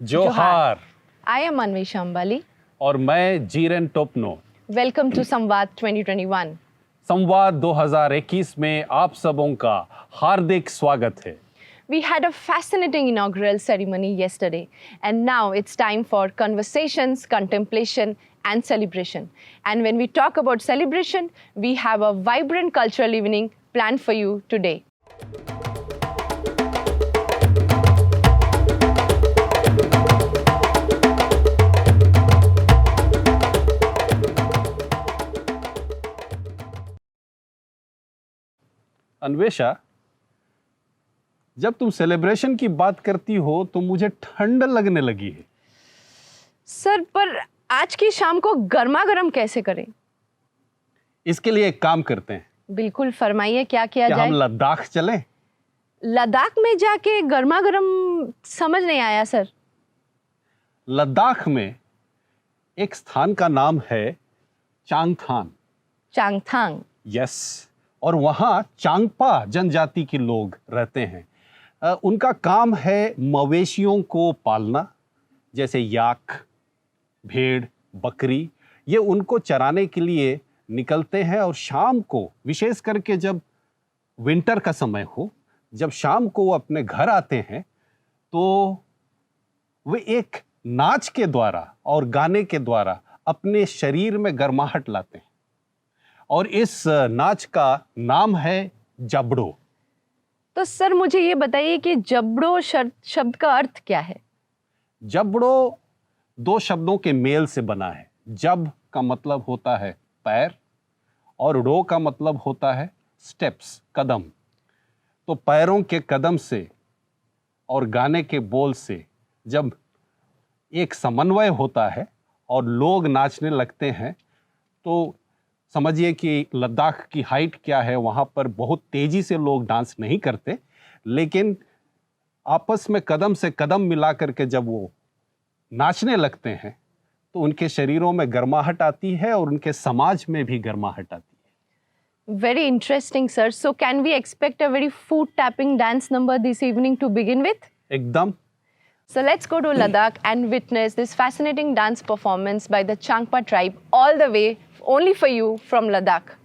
जोहार। I am Anvisha Ambali. और मैं जीरेन टोपनो। Welcome to Samvad 2021. संवाद 2021 में आप सबों का हार्दिक स्वागत है। We had a fascinating inaugural ceremony yesterday, and now it's time for conversations, contemplation, and celebration. And when we talk about celebration, we have a vibrant cultural evening planned for you today. Anvesha, जब तुम celebration की बात करती हो तो मुझे ठंड लगने लगी है। सर, पर आज की शाम को गर्मा गर्म कैसे करें? इसके लिए एक काम करते हैं। बिल्कुल, फरमाइए क्या किया क्या जाए? हम लद्दाख चलें? लद्दाख में जाके गर्मा गर्म समझ नहीं आया सर। लद्दाख में एक स्थान का नाम है चांगथांग। चांगथांग। यस, और वहाँ चांगपा जनजाति के लोग रहते हैं। उनका काम है मवेशियों को पालना, जैसे याक, भेड़, बकरी। ये उनको चराने के लिए निकलते हैं और शाम को, विशेष करके जब विंटर का समय हो, जब शाम को वो अपने घर आते हैं तो वे एक नाच के द्वारा और गाने के द्वारा अपने शरीर में गर्माहट लाते हैं। और इस नाच का नाम है जबड़ो। तो सर मुझे ये बताइए कि जबड़ो शब्द का अर्थ क्या है? जबड़ो दो शब्दों के मेल से बना है। जब का मतलब होता है पैर और ड़ो का मतलब होता है स्टेप्स, कदम। तो पैरों के कदम से और गाने के बोल से जब एक समन्वय होता है और लोग नाचने लगते हैं तो समझिए कि लद्दाख की हाइट क्या है। वहाँ पर बहुत तेजी से लोग डांस नहीं करते, लेकिन आपस में कदम से कदम मिला करके जब वो नाचने लगते हैं तो उनके शरीरों में गर्माहट आती है और उनके समाज में भी गर्माहट आती है। Very interesting, sir. So can we expect a very foot tapping dance number this evening to begin with? एकदम। So let's go to Ladakh and witness this fascinating dance performance by the Changpa tribe all the way only for you from Ladakh.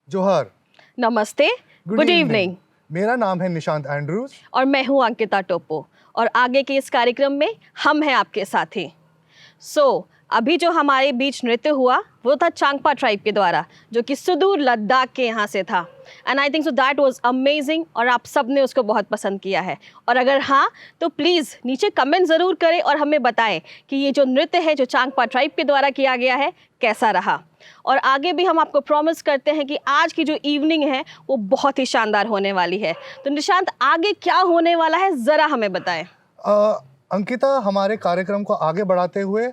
जोहार। नमस्ते, good evening. मेरा नाम है Nishant Andrews और मैं हूँ अंकिता टोप्पो और आगे के इस कार्यक्रम में हम हैं आपके साथी। अभी जो हमारे बीच नृत्य हुआ वो था चांगपा ट्राइब के द्वारा, जो कि सुदूर लद्दाख के यहाँ से था। And I think so that was amazing और आप सब ने उसको बहुत पसंद किया है। और अगर हाँ तो प्लीज़ नीचे कमेंट ज़रूर करें और हमें बताएं कि ये जो नृत्य है जो चांगपा ट्राइब के द्वारा किया गया है कैसा रहा। और आगे भी हम आपको प्रॉमिस करते हैं कि आज की जो इवनिंग है वो बहुत ही शानदार होने वाली है। तो निशांत, आगे क्या होने वाला है ज़रा हमें बताएं। अंकिता, हमारे कार्यक्रम को आगे बढ़ाते हुए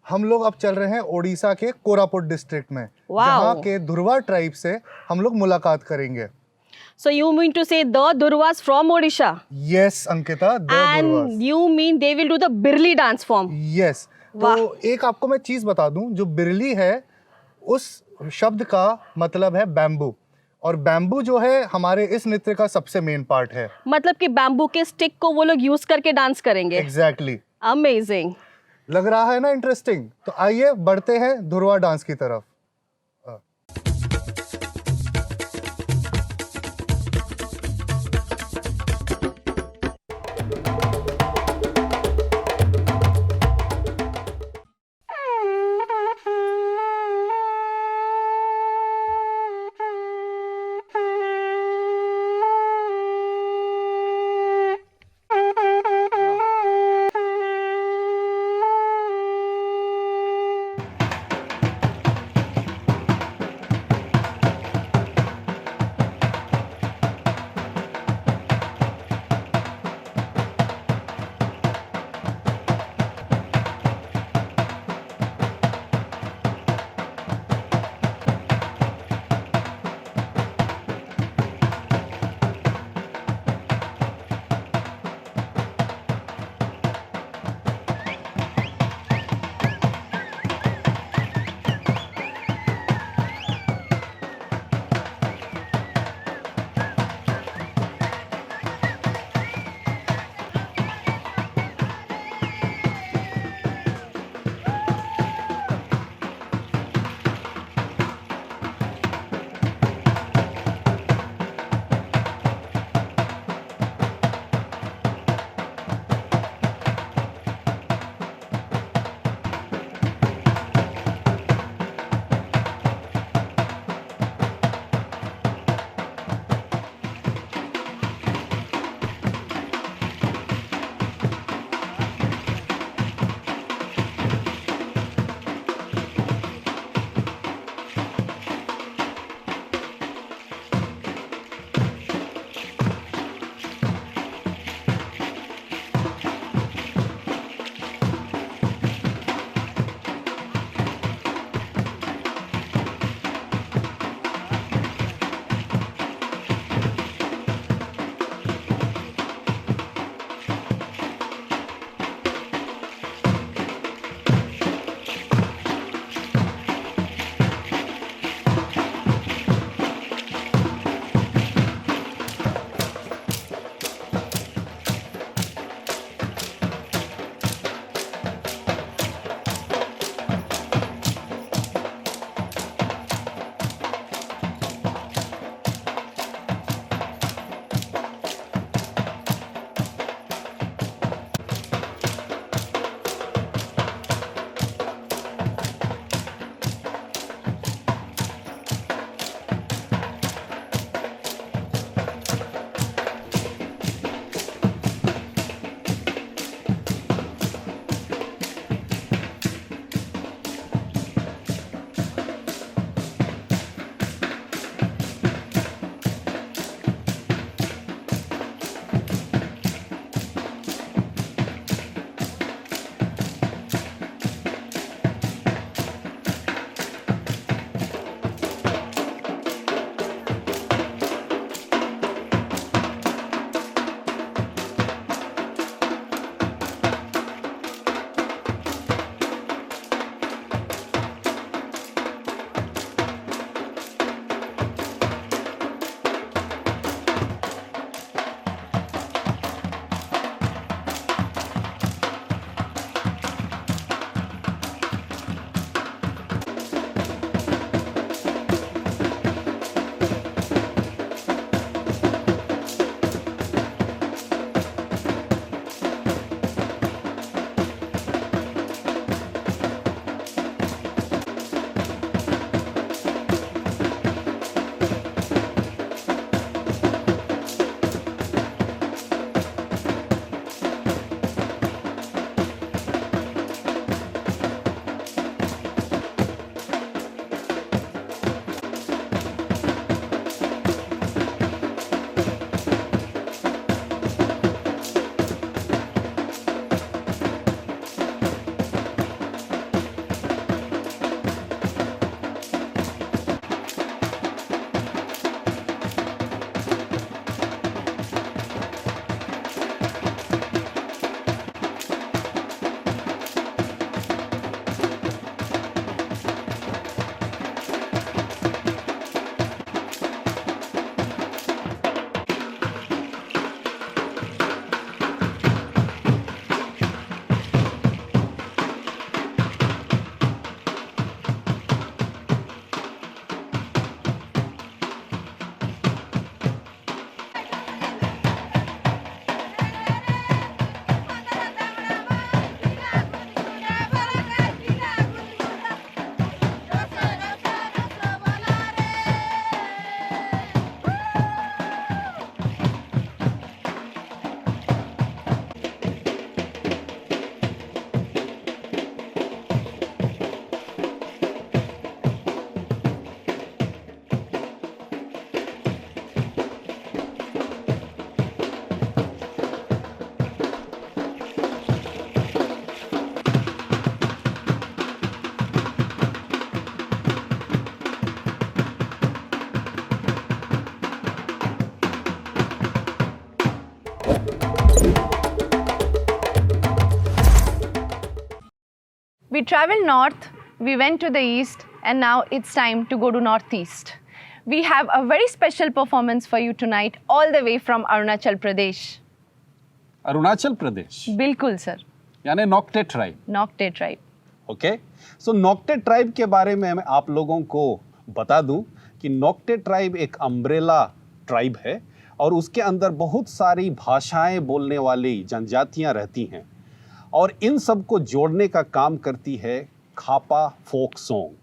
हम लोग अब चल रहे हैं ओडिशा के कोरापुट डिस्ट्रिक्ट में, जहाँ के धुरवा ट्राइब से हम लोग मुलाकात करेंगे। So you mean to say the Durvas from Odisha? Yes, Ankita, the And Durvas. you mean they will do the Birli dance form? Yes. वाह। तो एक आपको मैं चीज बता दूं, जो बिरली है उस शब्द का मतलब है बैम्बू, और बैम्बू जो है हमारे इस नृत्य का सबसे मेन पार्ट है। मतलब कि बैम्बू के स्टिक को वो लोग यूज करके डांस करेंगे। एग्जैक्टली। अमेजिंग। लग रहा है ना इंटरेस्टिंग? तो आइए बढ़ते हैं धुरवा डांस की तरफ। We traveled north, we went to the east, and now it's time to go to northeast. We have a very special performance for you tonight, all the way from Arunachal Pradesh. Arunachal Pradesh, बिल्कुल sir, यानी नॉक्टे tribe. नॉक्टे tribe. Okay, सो नॉक्टे tribe के बारे में मैं आप लोगों को बता दूं कि नॉक्टे ट्राइब एक अम्ब्रेला ट्राइब है और उसके अंदर बहुत सारी भाषाएं बोलने वाली जनजातियां रहती हैं और इन सब को जोड़ने का काम करती है खापा फोक सॉन्ग.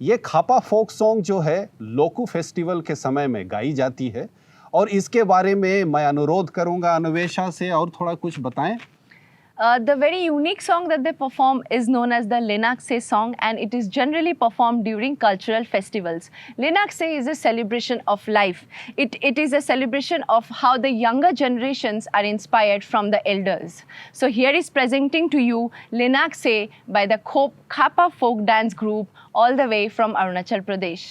ये खापा फोक सॉन्ग जो है लोकू फेस्टिवल के समय में गाई जाती है और इसके बारे में मैं अनुरोध करूंगा अन्वेषा से और थोड़ा कुछ बताएं. The very unique song that they perform is known as the Lenakse song, and it is generally performed during cultural festivals. Lenakse is a celebration of life. It is a celebration of how the younger generations are inspired from the elders. So here is presenting to you Lenakse by the Khapa folk dance group all the way from Arunachal Pradesh.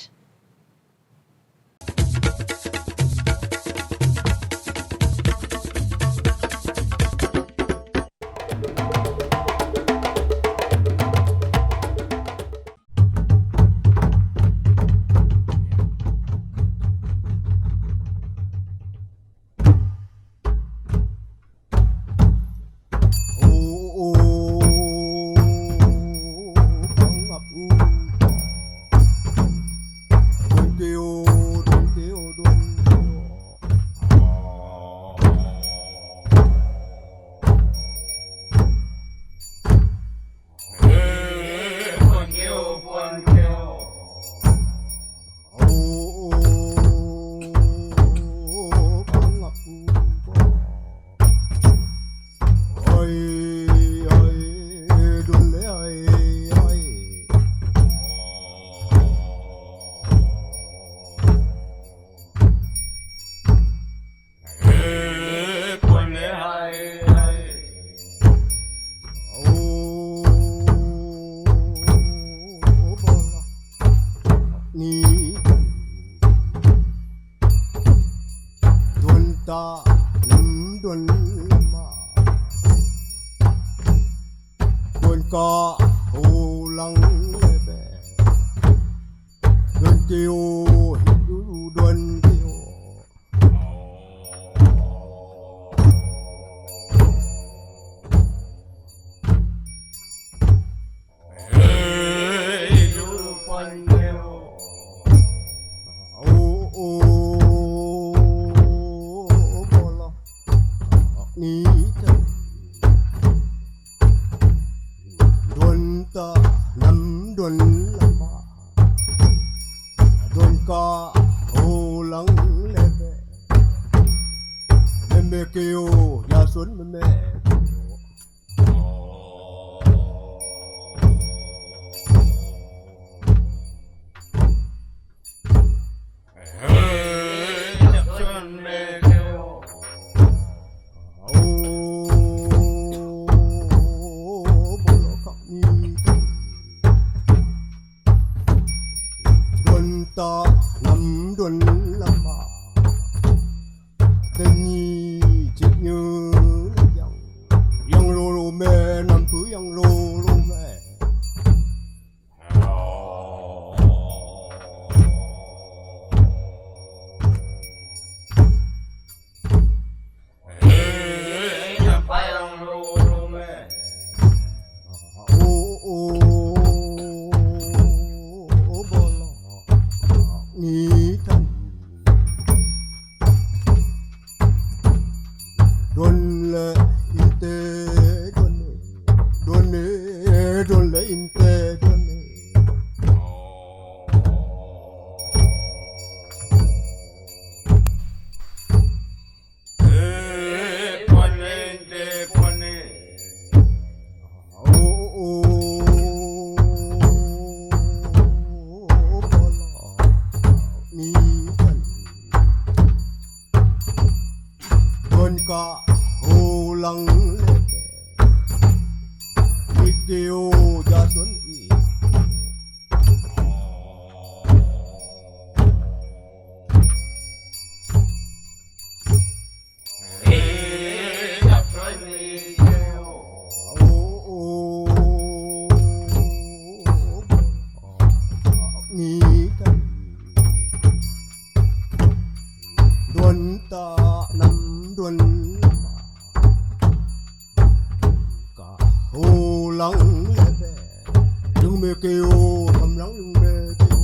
Yung mê kêu thầm lắng yung mê kêu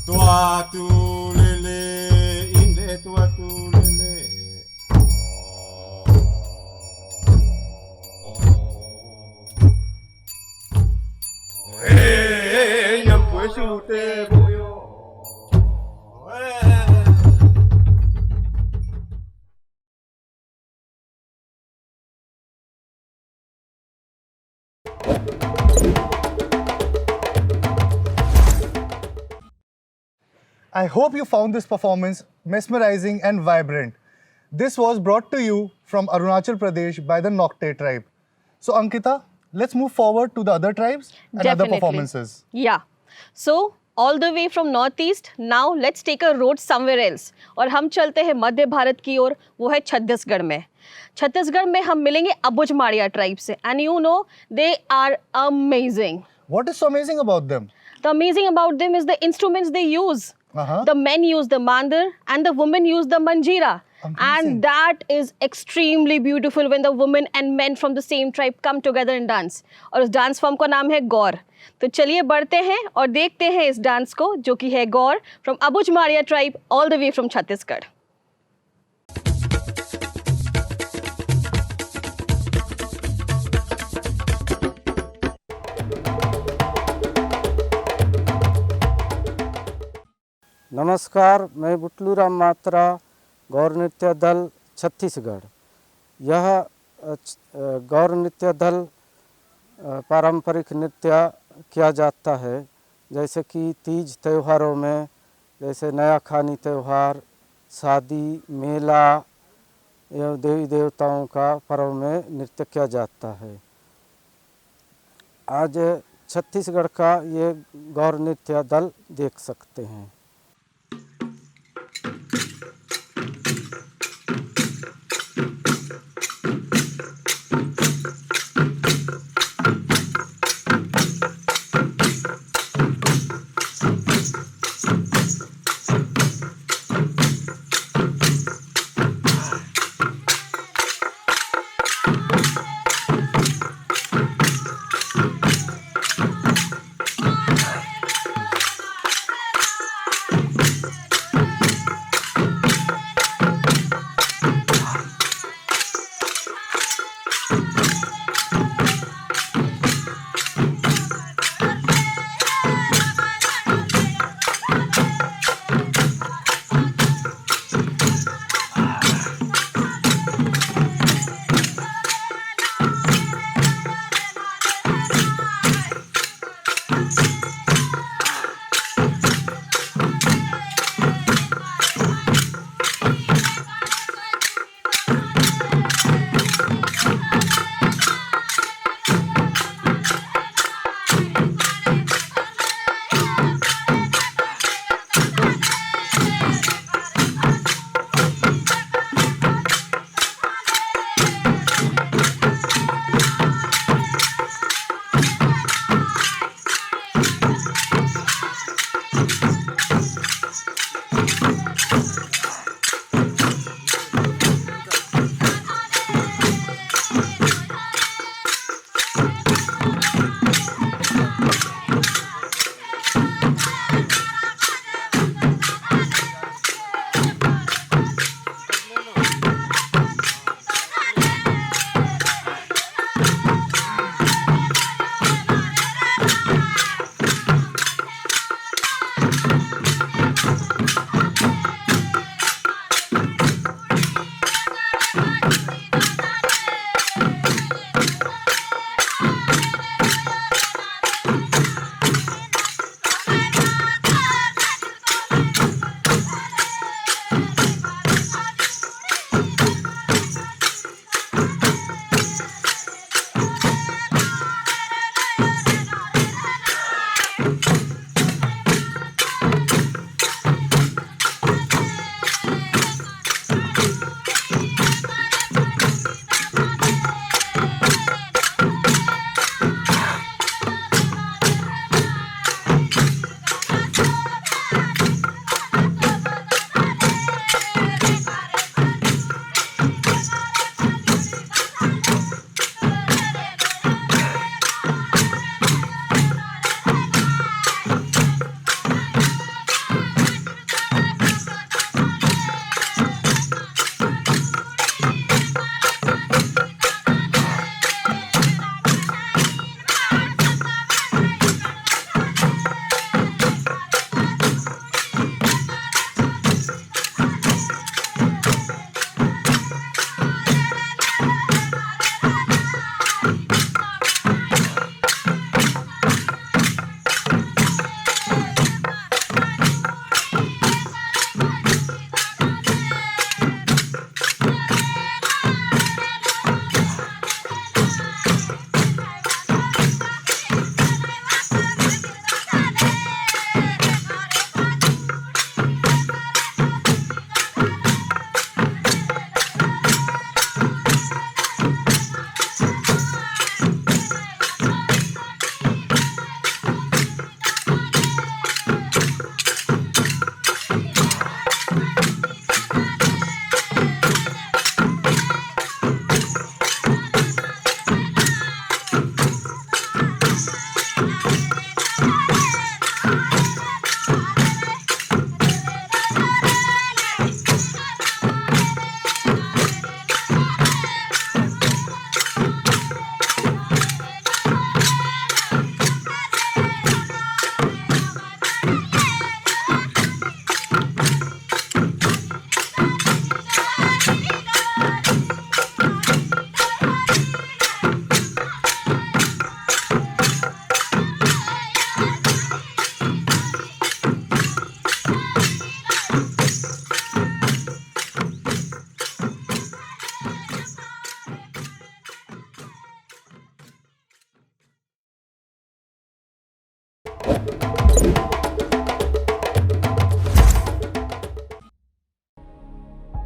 Tua tu lele, inde tua tu lele. Hey, yang pues ute boyo. I hope you found this performance mesmerizing and vibrant. This was brought to you from Arunachal Pradesh by the Nokte tribe. So Ankita, let's move forward to the other tribes and other performances. Yeah. So all the way from northeast, now let's take a road somewhere else. और हम चलते हैं मध्य भारत की ओर, वो है छत्तीसगढ़ में. छत्तीसगढ़ में हम मिलेंगे अबुझ माड़िया ट्राइब से. And you know, they are amazing. What is so amazing about them? The amazing about them is the instruments they use. The men use the mandar and the women use the manjira. Amazing. And that is extremely beautiful when the women and men from the same tribe come together and dance. और उस dance form का नाम है गौर. तो चलिए बढ़ते हैं और देखते हैं इस डांस को जो कि है गौर from Abujh Madia tribe all the way from Chhattisgarh. नमस्कार, मैं बुटलू राम मात्रा, गौर नृत्य दल छत्तीसगढ़. यह गौर नृत्य दल पारंपरिक नृत्य किया जाता है जैसे कि तीज त्योहारों में, जैसे नया खानी त्यौहार, शादी, मेला एवं देवी देवताओं का पर्व में नृत्य किया जाता है. आज छत्तीसगढ़ का ये गौर नृत्य दल देख सकते हैं.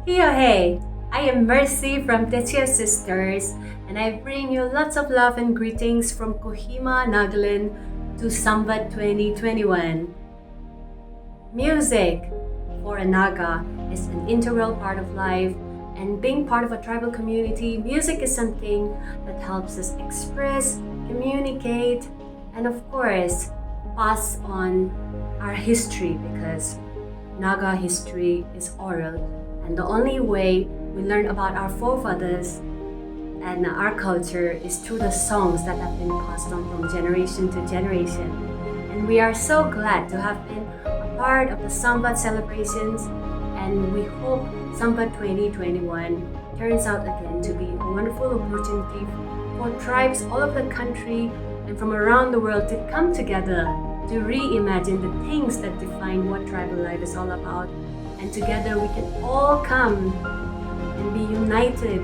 Hiyo hey! I am Mercy from Tetia Sisters, and I bring you lots of love and greetings from Kohima, Nagaland to Sambat 2021. Music for a Naga is an integral part of life, and being part of a tribal community, music is something that helps us express, communicate, and of course, pass on our history, because Naga history is oral, and the only way we learn about our forefathers and our culture is through the songs that have been passed on from generation to generation. And we are so glad to have been a part of the Sambat celebrations, and we hope Sambat 2021 turns out again to be a wonderful opportunity for tribes all over the country and from around the world to come together to reimagine the things that define what tribal life is all about. And together we can all come and be united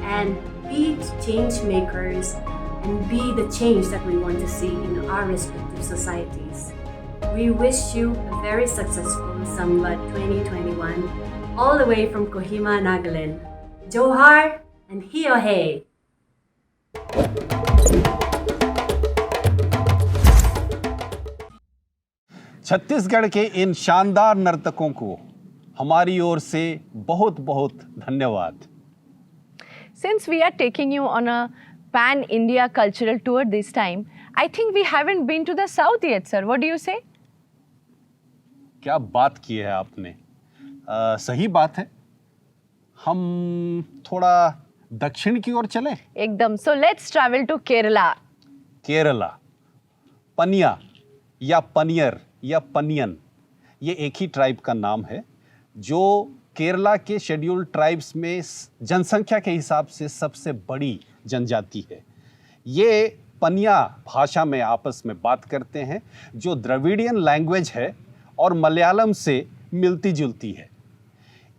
and be change makers and be the change that we want to see in our respective societies. We wish you a very successful Sambat 2021 all the way from Kohima, Nagaland. Johar and Hiyo hey! Chhattisgarh के इन शानदार नर्तकों को हमारी ओर से बहुत बहुत धन्यवाद। Since we are taking you on a pan-India cultural tour this time, I think we haven't been to the south yet, sir. What do you say? क्या बात की है आपने, सही बात है। हम थोड़ा दक्षिण की ओर चलें। एकदम। So let's travel to Kerala. Kerala, पनिया या पनियर या पनियन, ये एक ही ट्राइब का नाम है जो केरला के शेड्यूल्ड ट्राइब्स में जनसंख्या के हिसाब से सबसे बड़ी जनजाति है। ये पनिया भाषा में आपस में बात करते हैं, जो द्रविडियन लैंग्वेज है और मलयालम से मिलती जुलती है।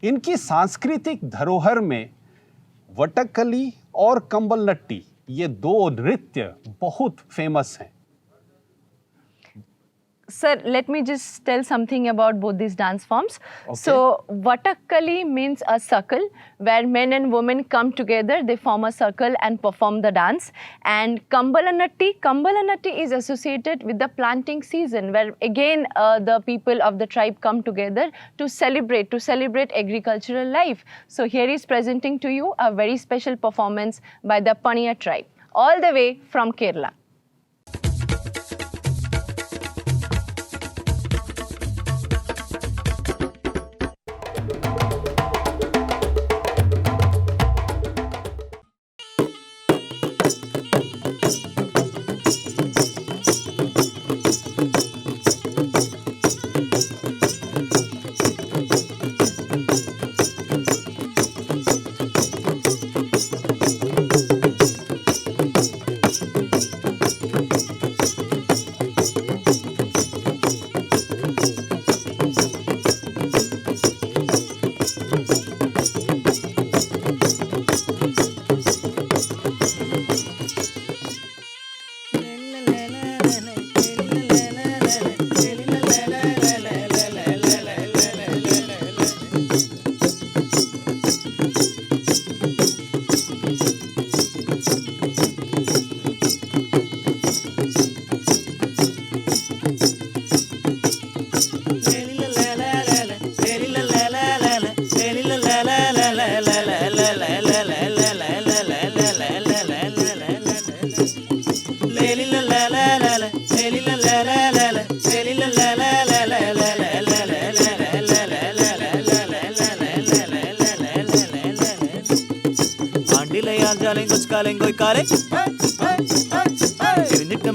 इनकी सांस्कृतिक धरोहर में वटक्कली और कंबलनट्टी, ये दो नृत्य बहुत फेमस हैं। Sir, let me just tell something about both these dance forms. Okay. So, Vatakkali means a circle where men and women come together, they form a circle and perform the dance. And Kambalanatti is associated with the planting season, where again the people of the tribe come together to celebrate agricultural life. So, here is presenting to you a very special performance by the Paniya tribe, all the way from Kerala.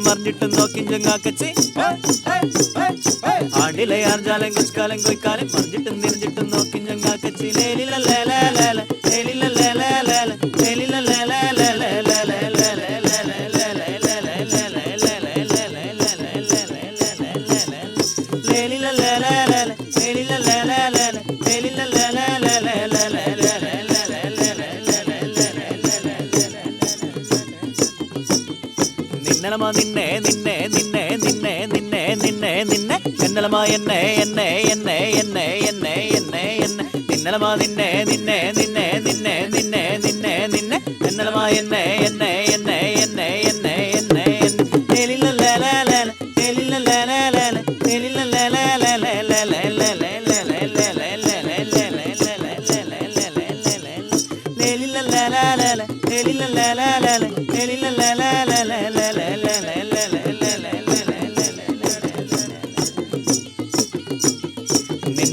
മറിഞ്ഞിട്ടും നോക്കി ചങ്ങാക്കച്ചി ആണ്ടിലെ ആർജാലം കൊച്ചുകാലം കൊയ്ക്കാലം മറിഞ്ഞിട്ടും നിറഞ്ഞിട്ടും നോക്കി ചങ്ങാക്കച്ചി നിന്നെ നിന്നെ നിന്നെ നിന്നെ നിന്നെ നിന്നെ നിന്നെ എന്നലമാ എന്നെ എന്നെ എന്നെ എന്നെ എന്നെ എന്നെ എന്നെ എന്നലമാ നിന്നെ നിന്നെ നിന്നെ നിന്നെ നിന്നെ നിന്നെ നിന്നെ എന്നലമാ എന്നെ എന്നെ എന്നെ എന്നെ എന്നെ എന്നെ എലിലലലല എലിലലലല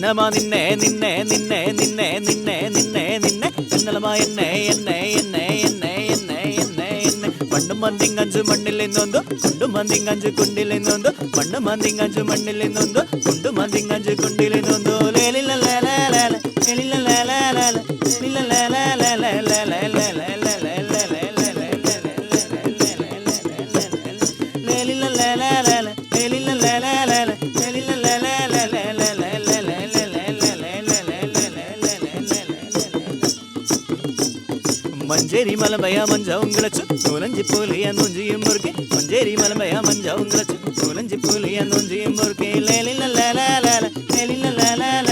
നിന്നമാ നിന്നെ നിന്നെ നിന്നെ നിന്നെ നിന്നെ നിന്നെ നിന്നെ എന്നലമാ എന്നെ എന്നെ എന്നെ എന്നെ എന്നെ എന്നെ എന്നെ മണ്ണും മന്തിങ്ങഞ്ചു മണ്ണിൽ നിന്നൊന്നു കുണ്ടും മന്തിങ്ങഞ്ചു കുണ്ടിൽ നിന്നൊന്നു മണ്ണും മന്തിങ്ങഞ്ചു മണ്ണിൽ നിന്നൊന്നു കുണ്ടും മന്തിങ്ങഞ്ചു കുണ്ടിൽ നിന്നൊന്നു ലേലിലലലല ലേലിലലലല മഞ്ചേരി മലമയ മഞ്ചാവും കിളച്ചു നൂലഞ്ചി പൂലിയ നൂഞ്ചിയും മുറുക്കി മഞ്ചേരി മലമയ മഞ്ചാവും കിളച്ചു നൂലഞ്ചി പൂലിയ നൂഞ്ചിയും മുറുക്കി ലേലിലലലല ലേലിലലലല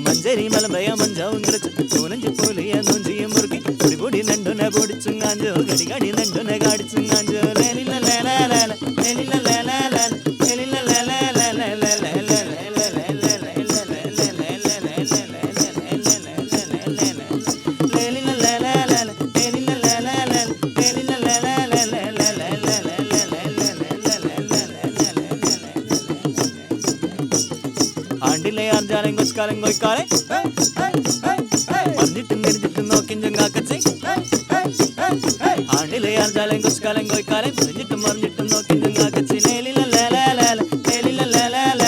മഞ്ചേരി മലമയ മഞ്ചാവും കിളച്ചു നൂലഞ്ചി പൂലിയ നൂഞ്ചിയും മുറുക്കി പൊടി പൊടി നണ്ടുനെ പൊടിച്ചും കാഞ്ചോ ഗടി ഗടി നണ്ടുനെ കാടിച്ചും കാഞ്ചോ ലേലിലലലല ലേലിലലലല ആണ്ടിലെ ആർജാലം കൊച്ചുകാലം കൊയ്ക്കാലെ മറിഞ്ഞിട്ടും തിരിഞ്ഞിട്ടും നോക്കി ചങ്ങാക്കച്ചി ആണ്ടിലെ ആർജാലം കൊച്ചുകാലം കൊയ്ക്കാലെ മറിഞ്ഞിട്ടും മറിഞ്ഞിട്ടും നോക്കി ചങ്ങാക്കച്ചി ലേലിലലലല ലേലിലലലല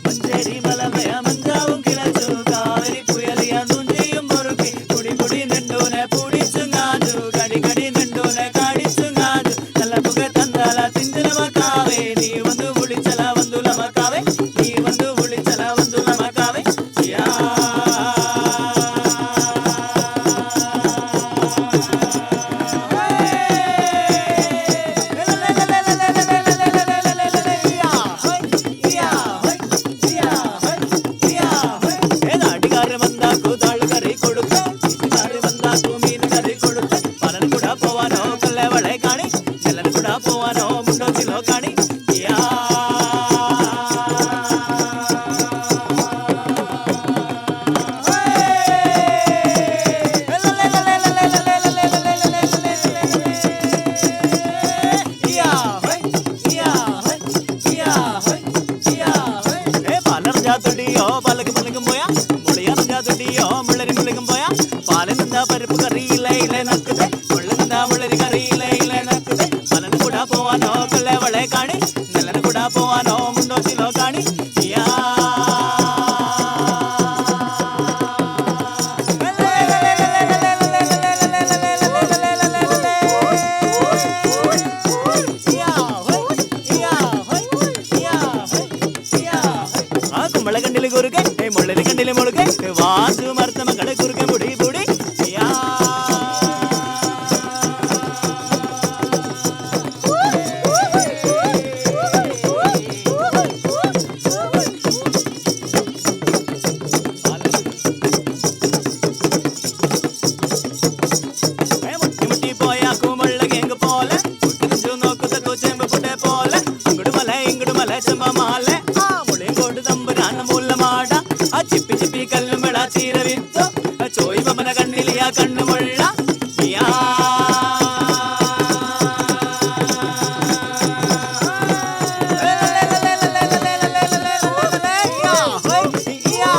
മഞ്ചേരി മലമയ മഞ്ചാവും കിളച്ചു കാവരി പുയലിയ നൂഞ്ചിയും മുറുക്കി കുടി കുടി നെണ്ടൂനെ പൂടിച്ചും കാഞ്ചു കടി കടി നെണ്ടൂനെ കാടിച്ചും കാഞ്ചു നല്ല പുക തന്നാല തിഞ്ചന മക്കാവേ നീ വന്നു വിളിച്ചല വന്തുല മക്കാവേ നീ വന്നു വിളിച്ചല വന്തുല മക്കാവേ യാ നാട്ടുകാര് വന്നാക്കു താഴ് കറി കൊടുത്ത് നാട്ടുകാര് വന്നാക്കു മീൻ കറി കൊടുത്ത് പലന് കൂടാ പോവാനോ കൊല്ലവളെ കാണി നെല്ലന് കൂടാ പോവാനോ മുണ്ടോച്ചിലോ കാണി യാ പാലറിഞ്ഞാത്തൊടിയോ പലക്ക് പലക്കും പോയാ മുളിയറിഞ്ഞാത്തൊടിയോ മുള്ളരി മുളകും പോയാ പാലനെന്താ പരിപ്പ് കറിയില്ല ഇല്ല നക്കുതേ മുള്ളനെന്താ മുള്ളരി കറിയില്ല ഇല്ല നക്കുതേ പലന് കൂടാ പോവാനോ കൊല്ലവളെ കാണി നെല്ലന് കൂടാ പോവാനോ മുണ്ടോച്ചിലോ കാണി യാ കുമ്പള കണ്ടില് കുറുകെ മുള്ളരി കണ്ടില് മുളുകെ വാസു മർത്ത മക്കളെ കുറുകെ മുടി പൊടി യാ മുട്ടി മുട്ടി പോയാ കുമ്പള കേങ്ക് പോലെ കുട്ടിച്ചു നോക്കുത്ത കൊച്ചെമ്പ് പുട്ടെ പോലെ ഇങ്ങോട്ട് മല ചെമ്പ മാലെ ആ മുളയും കൊണ്ട് തമ്പുരാന മൂലമാട ആ ചിപ്പി ചിപ്പി കല്ലും വെള ചീര വിത്തോ ചോയ് മമന കണ്ണിലിയ കണ്ണുമുള്ള യാ യാ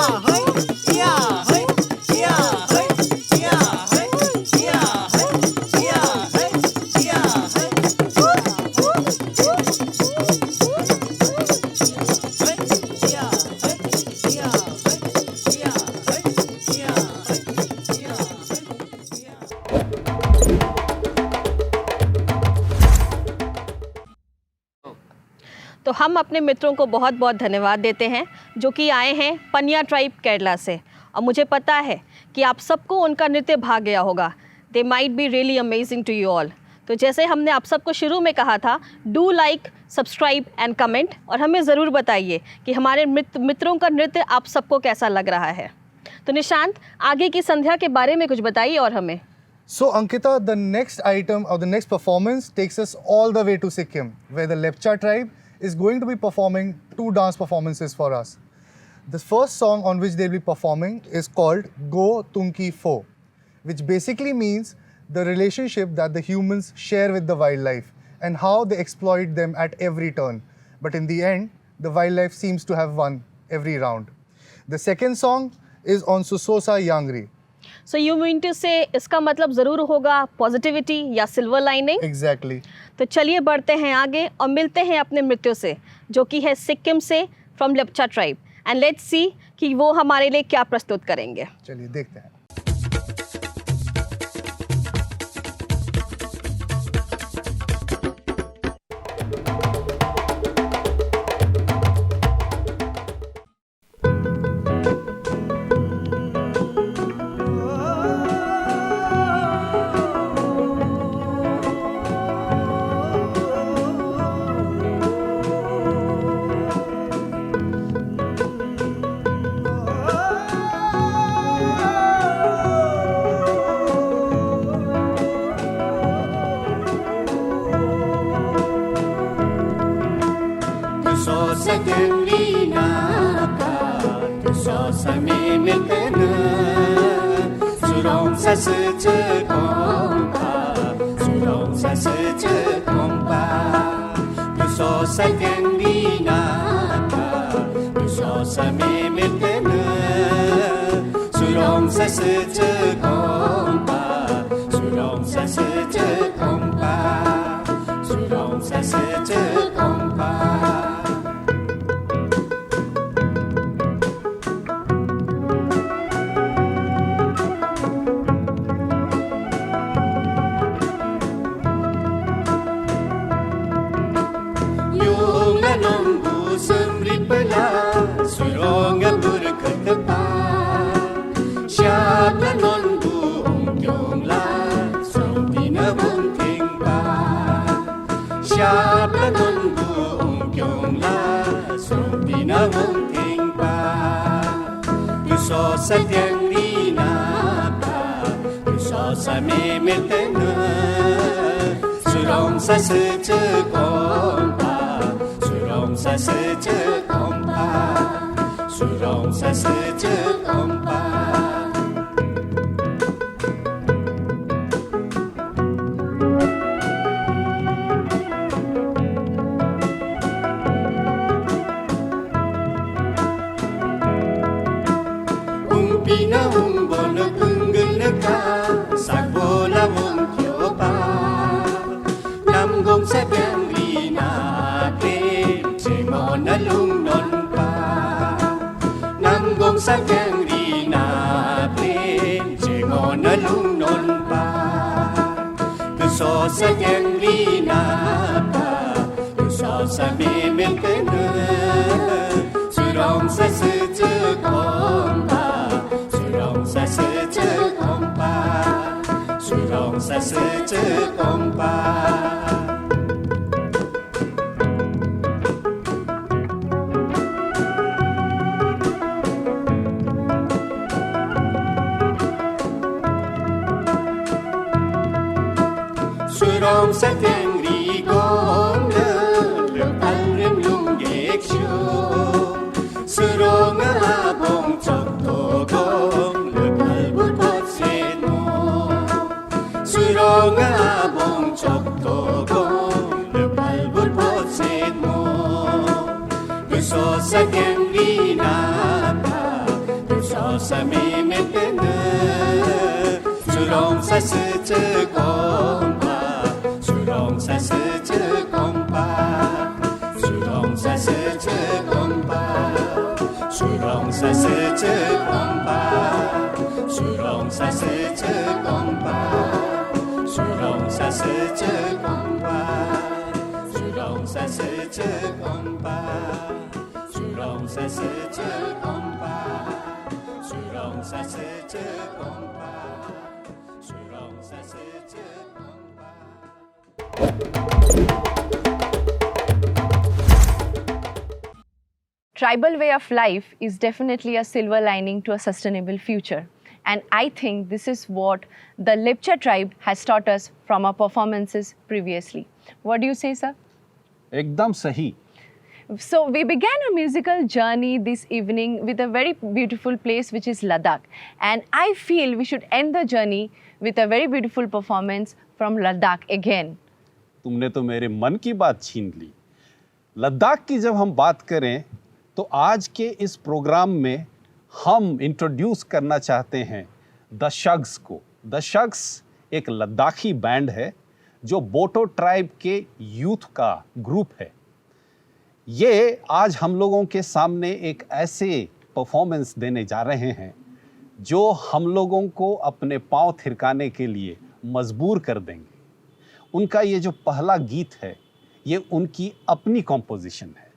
हम अपने मित्रों को बहुत बहुत धन्यवाद देते हैं जो कि आए हैं पनिया ट्राइब केरला से, और मुझे पता है कि आप सबको उनका नृत्य भा गया होगा। They might be really amazing to you all. तो जैसे हमने आप सबको शुरू में कहा था, do like, subscribe and comment, और हमें ज़रूर बताइए कि हमारे मित्रों का नृत्य आप सबको कैसा लग रहा है। तो निशांत, आगे की संध्या के बारे में कुछ बताइए और हमें। So Ankita, the next item or the next performance takes us all the way to Sikkim, where the Lepcha tribe is going to be performing 2 dance performances for us. The first song on which they'll be performing is called Go Tunki Fo, which basically means the relationship that the humans share with the wildlife and how they exploit them at every turn. But in the end, the wildlife seems to have won every round. The second song is on Susosa Yangri. So you mean to say इसका मतलब ज़रूर होगा positivity या silver lining. Exactly. तो चलिए बढ़ते हैं आगे और मिलते हैं अपने मित्रों से जो कि है सिक्किम से, from Lepcha tribe, and let's see कि वो हमारे लिए क्या प्रस्तुत करेंगे। चलिए देखते हैं। sa se che kompa surong sa se che kompa surong sa se che kompa surong sa se che kompa. Tribal way of life is definitely a silver lining to a sustainable future. And I think this is what the Lepcha tribe has taught us from our performances previously. What do you say, sir? एकदम सही. So we began a musical journey this evening with a very beautiful place which is Ladakh. And I feel we should end the journey with a very beautiful performance from Ladakh again. तुमने तो मेरे मन की बात छीन ली. लद्दाख की जब हम बात करें तो आज के इस प्रोग्राम में हम इंट्रोड्यूस करना चाहते हैं द शग्स को. द शग्स एक लद्दाखी बैंड है जो बोटो ट्राइब के यूथ का ग्रुप है. ये आज हम लोगों के सामने एक ऐसे परफॉर्मेंस देने जा रहे हैं जो हम लोगों को अपने पांव थिरकाने के लिए मजबूर कर देंगे. उनका ये जो पहला गीत है ये उनकी अपनी कॉम्पोजिशन है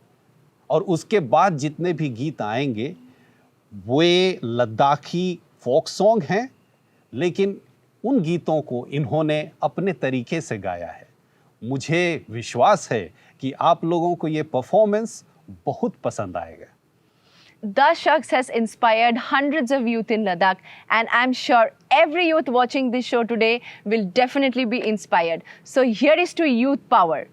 और उसके बाद जितने भी गीत आएंगे वे लद्दाखी फोक सॉन्ग हैं, लेकिन उन गीतों को इन्होंने अपने तरीके से गाया है. मुझे विश्वास है कि आप लोगों को ये परफॉर्मेंस बहुत पसंद आएगा. The Shugz has inspired hundreds of youth in Ladakh, and I'm sure every youth watching this show today will definitely be inspired. So here is to youth power.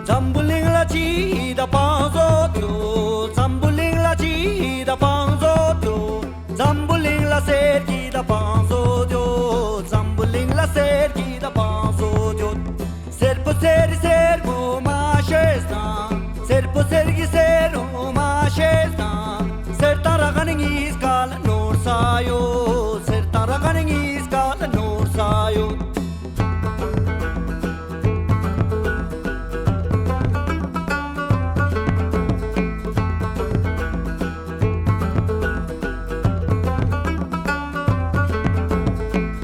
Zambuling la chi da panzo tyo, zambuling la chi da panzo tyo, zambuling la ser ki da panzo tyo, zambuling la ser ki da panzo tyo. Ser po ma shesna, ser po ser o ma shesna, ser taraganing iskal nor sayo, ser taraganing iskal nor sayo.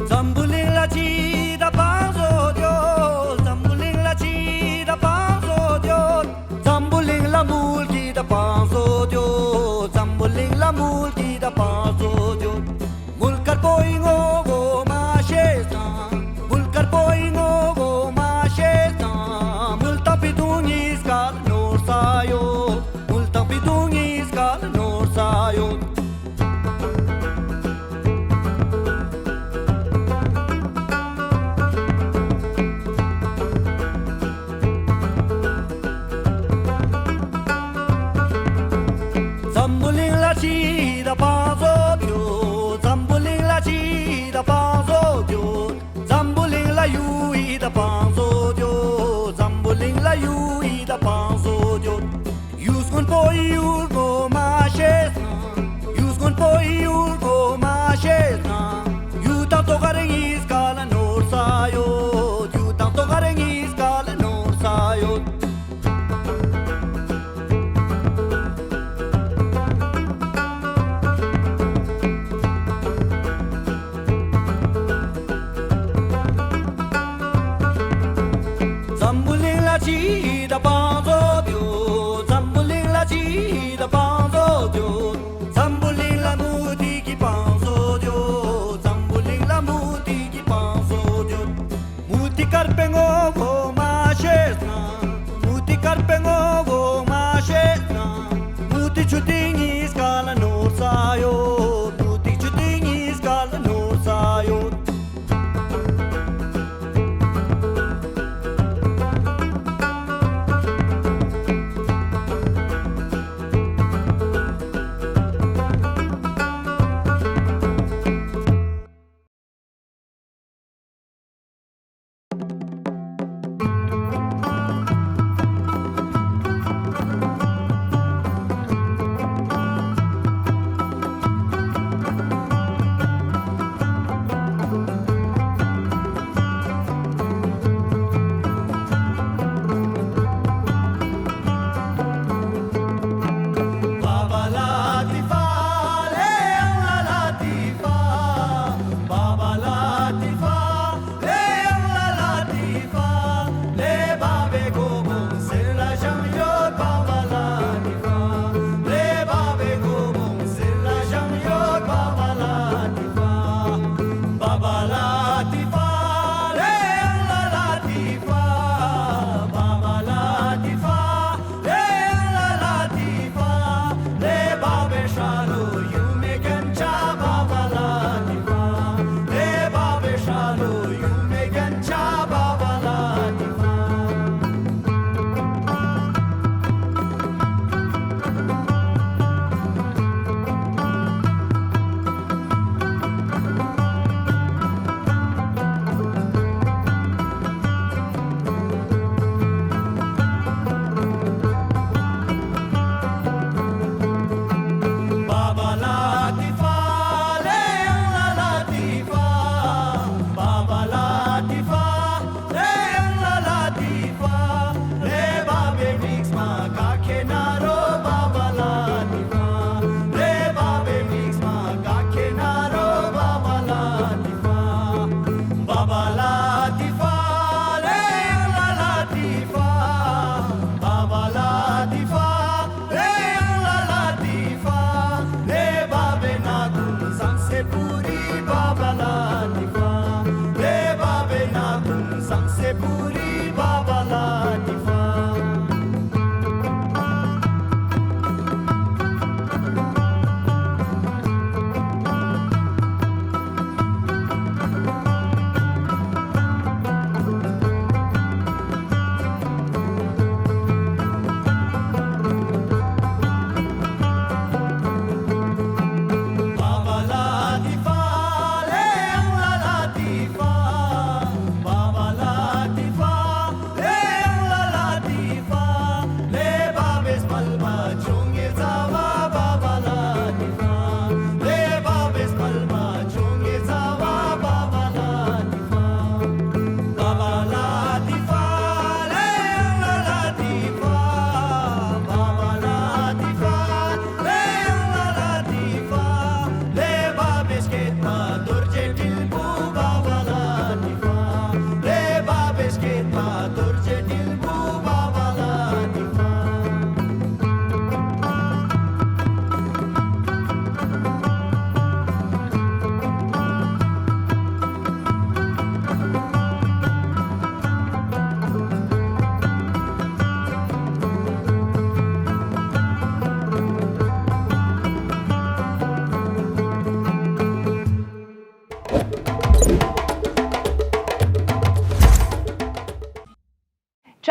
Zambuling la chi da panzo dio, zambuling la chi da panzo dio, zambuling la multi da panzo dio, zambuling la multi da panzo dio. Mulkar poingo go ma shesta, mulkar poingo go ma shesta, multa pitungis kal nor sayo, multa pitungis kal nor sayo. Zambuling la chi da panzo dio, zambuling la chi da panzo dio, zambuling la yui da panzo dio, zambuling la yui da panzo dio. Yus con poi urgo ma shesna, yus con poi urgo ma shesna, yu tanto garen iskala nor sayo, yu tanto garen iskala nor sayo. Zambuling la chi da panzo dio, zambuling la chi da panzo dio, zambuling la muti ki panzo dio, zambuling la muti ki panzo dio. Muti karpengo go ma shesna, muti karpengo go ma shesna, muti chuting iskala nor sayo, muti chuting iskala nor sayo.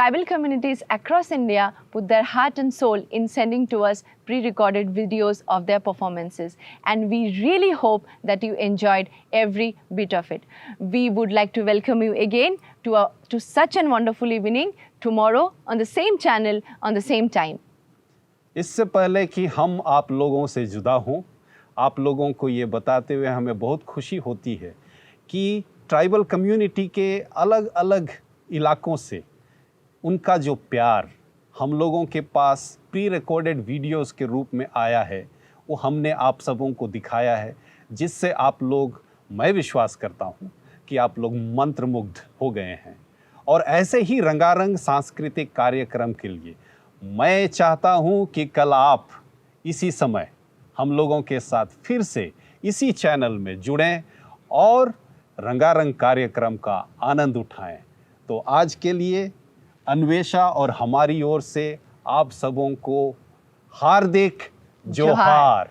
tribal communities across India put their heart and soul in sending to us pre-recorded videos of their performances, and we really hope that you enjoyed every bit of it. We would like to welcome you again to such a wonderful evening tomorrow on the same channel on the same time. इससे पहले कि हम आप लोगों से जुदा हों, आप लोगों को ये बताते हुए हमें बहुत खुशी होती है कि ट्राइबल कम्युनिटी के अलग अलग इलाकों से उनका जो प्यार हम लोगों के पास प्री रिकॉर्डेड वीडियोस के रूप में आया है, वो हमने आप सबों को दिखाया है, जिससे आप लोग, मैं विश्वास करता हूँ कि आप लोग मंत्रमुग्ध हो गए हैं। और ऐसे ही रंगारंग सांस्कृतिक कार्यक्रम के लिए मैं चाहता हूँ कि कल आप इसी समय हम लोगों के साथ फिर से इसी चैनल में जुड़ें और रंगारंग कार्यक्रम का आनंद उठाएं। तो आज के लिए अन्वेषा और हमारी ओर से आप सबों को हार्दिक जोहार।